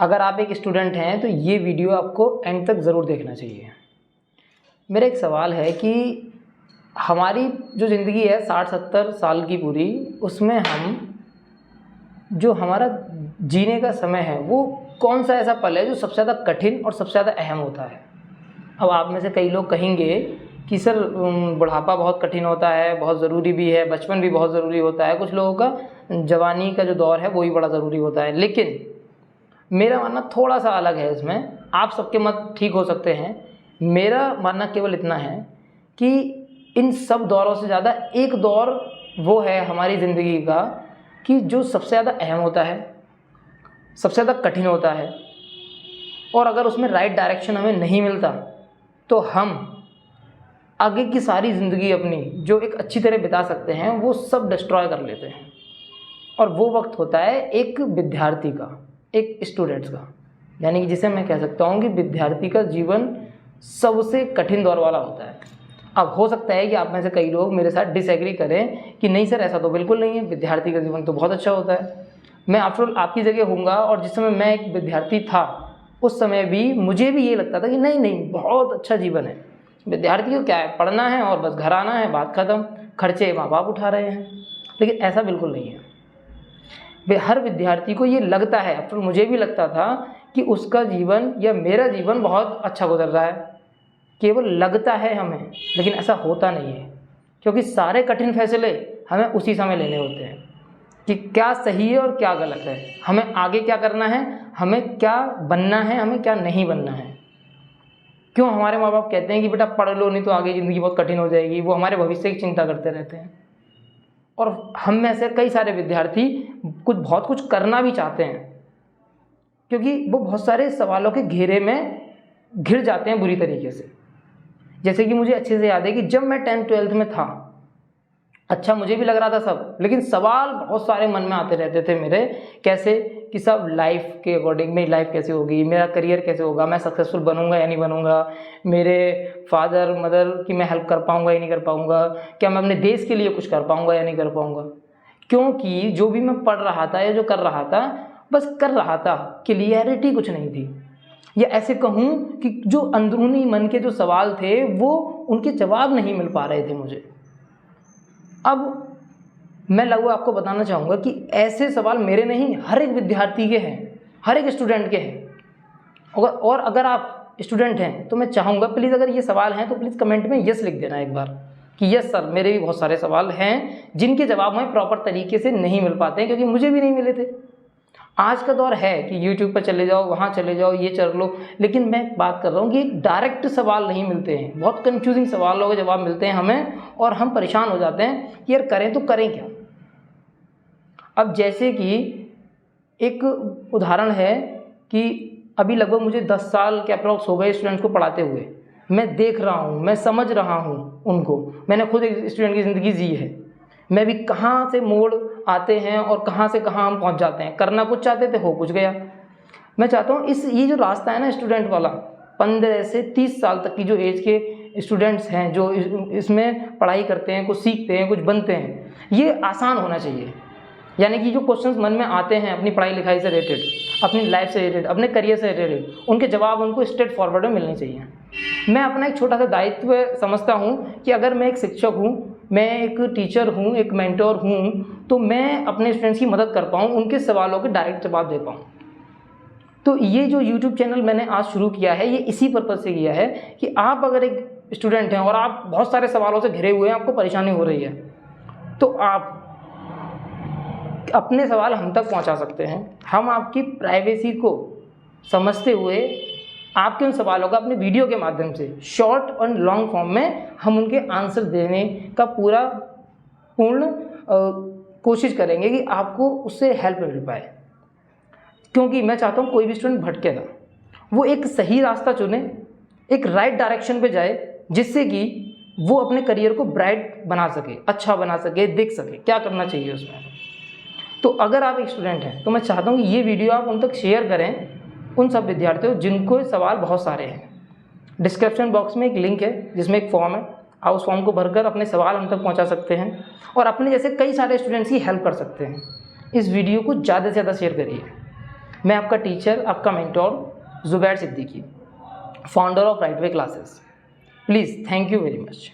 अगर आप एक स्टूडेंट हैं तो ये वीडियो आपको एंड तक ज़रूर देखना चाहिए। मेरा एक सवाल है कि हमारी जो ज़िंदगी है 60-70 साल की पूरी, उसमें हम जो हमारा जीने का समय है वो कौन सा ऐसा पल है जो सबसे ज़्यादा कठिन और सबसे ज़्यादा अहम होता है। अब आप में से कई लोग कहेंगे कि सर बुढ़ापा बहुत कठिन होता है, बहुत ज़रूरी भी है, बचपन भी बहुत ज़रूरी होता है, कुछ लोगों का जवानी का जो दौर है वो भी बड़ा ज़रूरी होता है। लेकिन मेरा मानना थोड़ा सा अलग है इसमें। आप सबके मत ठीक हो सकते हैं। मेरा मानना केवल इतना है कि इन सब दौरों से ज़्यादा एक दौर वो है हमारी ज़िंदगी का कि जो सबसे ज़्यादा अहम होता है, सबसे ज़्यादा कठिन होता है, और अगर उसमें राइट डायरेक्शन हमें नहीं मिलता तो हम आगे की सारी ज़िंदगी अपनी जो एक अच्छी तरह बिता सकते हैं वो सब डिस्ट्रॉय कर लेते हैं। और वो वक्त होता है एक विद्यार्थी का, एक स्टूडेंट्स का, यानी कि जिसे मैं कह सकता हूँ कि विद्यार्थी का जीवन सबसे कठिन दौर वाला होता है। अब हो सकता है कि आप में से कई लोग मेरे साथ डिसएग्री करें कि नहीं सर ऐसा तो बिल्कुल नहीं है, विद्यार्थी का जीवन तो बहुत अच्छा होता है। मैं आफ्टर ऑल आपकी जगह होऊंगा, और जिस समय मैं एक विद्यार्थी था उस समय भी मुझे भी ये लगता था कि नहीं बहुत अच्छा जीवन है, विद्यार्थी को क्या है, पढ़ना है और बस घर आना है, बात ख़त्म, खर्चे माँ बाप उठा रहे हैं। लेकिन ऐसा बिल्कुल नहीं है। हर विद्यार्थी को ये लगता है, आफ्टर मुझे भी लगता था कि उसका जीवन या मेरा जीवन बहुत अच्छा गुजर रहा है। केवल लगता है हमें, लेकिन ऐसा होता नहीं है, क्योंकि सारे कठिन फैसले हमें उसी समय लेने होते हैं कि क्या सही है और क्या गलत है, हमें आगे क्या करना है, हमें क्या बनना है, हमें क्या नहीं बनना है। क्यों हमारे माँ बाप कहते हैं कि बेटा पढ़ लो नहीं तो आगे ज़िंदगी बहुत कठिन हो जाएगी, वो हमारे भविष्य की चिंता करते रहते हैं। और हम में से कई सारे विद्यार्थी बहुत कुछ करना भी चाहते हैं, क्योंकि वो बहुत सारे सवालों के घेरे में घिर जाते हैं बुरी तरीके से। जैसे कि मुझे अच्छे से याद है कि जब मैं 10th-12th में था, अच्छा मुझे भी लग रहा था सब, लेकिन सवाल बहुत सारे मन में आते रहते थे मेरे, कैसे कि सब लाइफ के अकॉर्डिंग मेरी लाइफ कैसे होगी, मेरा करियर कैसे होगा, मैं सक्सेसफुल बनूंगा या नहीं बनूंगा, मेरे फादर मदर की मैं हेल्प कर पाऊंगा या नहीं कर पाऊंगा, क्या मैं अपने देश के लिए कुछ कर पाऊंगा या नहीं कर पाऊंगा। क्योंकि जो भी मैं पढ़ रहा था या जो कर रहा था बस कर रहा था, क्लियरिटी कुछ नहीं थी। या ऐसे कहूँ कि जो अंदरूनी मन के जो सवाल थे वो उनके जवाब नहीं मिल पा रहे थे मुझे। अब मैं लगभग आपको बताना चाहूँगा कि ऐसे सवाल मेरे नहीं, हर एक विद्यार्थी के हैं, हर एक स्टूडेंट के हैं। और अगर आप स्टूडेंट हैं तो मैं चाहूँगा प्लीज़, अगर ये सवाल हैं तो प्लीज़ कमेंट में यस लिख देना एक बार कि यस सर मेरे भी बहुत सारे सवाल हैं जिनके जवाब हमें प्रॉपर तरीके से नहीं मिल पाते हैं, क्योंकि मुझे भी नहीं मिले थे। आज का दौर है कि YouTube पर चले जाओ, वहाँ चले जाओ, ये कर लो, लेकिन मैं बात कर रहा हूँ कि डायरेक्ट सवाल नहीं मिलते हैं, बहुत कंफ्यूजिंग सवालों के जवाब मिलते हैं हमें, और हम परेशान हो जाते हैं कि यार करें तो करें क्या। अब जैसे कि एक उदाहरण है कि अभी लगभग मुझे 10 साल के अप्रॉक्स हो गए स्टूडेंट्स को पढ़ाते हुए। मैं देख रहा हूँ, मैं समझ रहा हूँ उनको, मैंने खुद एक स्टूडेंट की ज़िंदगी जी है। मैं भी कहाँ से मोड़ आते हैं और कहाँ से कहाँ हम पहुँच जाते हैं। करना कुछ चाहते थे, हो कुछ गया। मैं चाहता हूँ ये जो रास्ता है ना स्टूडेंट वाला, 15 से 30 साल तक की जो एज के स्टूडेंट्स हैं जो इसमें पढ़ाई करते हैं, कुछ सीखते हैं, कुछ बनते हैं, ये आसान होना चाहिए। यानी कि जो क्वेश्चंस मन में आते हैं अपनी पढ़ाई लिखाई से रिलेटेड, अपनी लाइफ से रिलेटेड, अपने करियर से रिलेटेड, उनके जवाब उनको स्ट्रेट फॉरवर्ड में मिलने चाहिए। मैं अपना एक छोटा सा दायित्व समझता हूँ कि अगर मैं एक शिक्षक हूँ, मैं एक टीचर हूँ, एक मेंटोर हूँ, तो मैं अपने स्टूडेंट्स की मदद कर पाऊँ, उनके सवालों के डायरेक्ट जवाब दे पाऊँ। तो ये जो YouTube चैनल मैंने आज शुरू किया है, ये इसी पर्पज़ से किया है कि आप अगर एक स्टूडेंट हैं और आप बहुत सारे सवालों से घिरे हुए हैं, आपको परेशानी हो रही है, तो आप अपने सवाल हम तक पहुंचा सकते हैं। हम आपकी प्राइवेसी को समझते हुए आपके उन सवालों का अपने वीडियो के माध्यम से शॉर्ट और लॉन्ग फॉर्म में हम उनके आंसर देने का पूर्ण कोशिश करेंगे कि आपको उससे हेल्प मिल पाए। क्योंकि मैं चाहता हूँ कोई भी स्टूडेंट भटके ना, वो एक सही रास्ता चुने, एक राइट डायरेक्शन पे जाए, जिससे कि वो अपने करियर को ब्राइट बना सके, अच्छा बना सके, देख सके क्या करना चाहिए उसमें। तो अगर आप एक स्टूडेंट हैं तो मैं चाहता हूँ कि ये वीडियो आप उन तक शेयर करें, उन सब विद्यार्थियों जिनको सवाल बहुत सारे हैं। डिस्क्रिप्शन बॉक्स में एक लिंक है जिसमें एक फॉर्म है, आप उस फॉर्म को भरकर अपने सवाल हम तक पहुँचा सकते हैं और अपने जैसे कई सारे स्टूडेंट्स की हेल्प कर सकते हैं। इस वीडियो को ज़्यादा से ज़्यादा शेयर करिए। मैं आपका टीचर, आपका mentor Zubair Siddiqui, founder of right way classes. Please, thank you very much.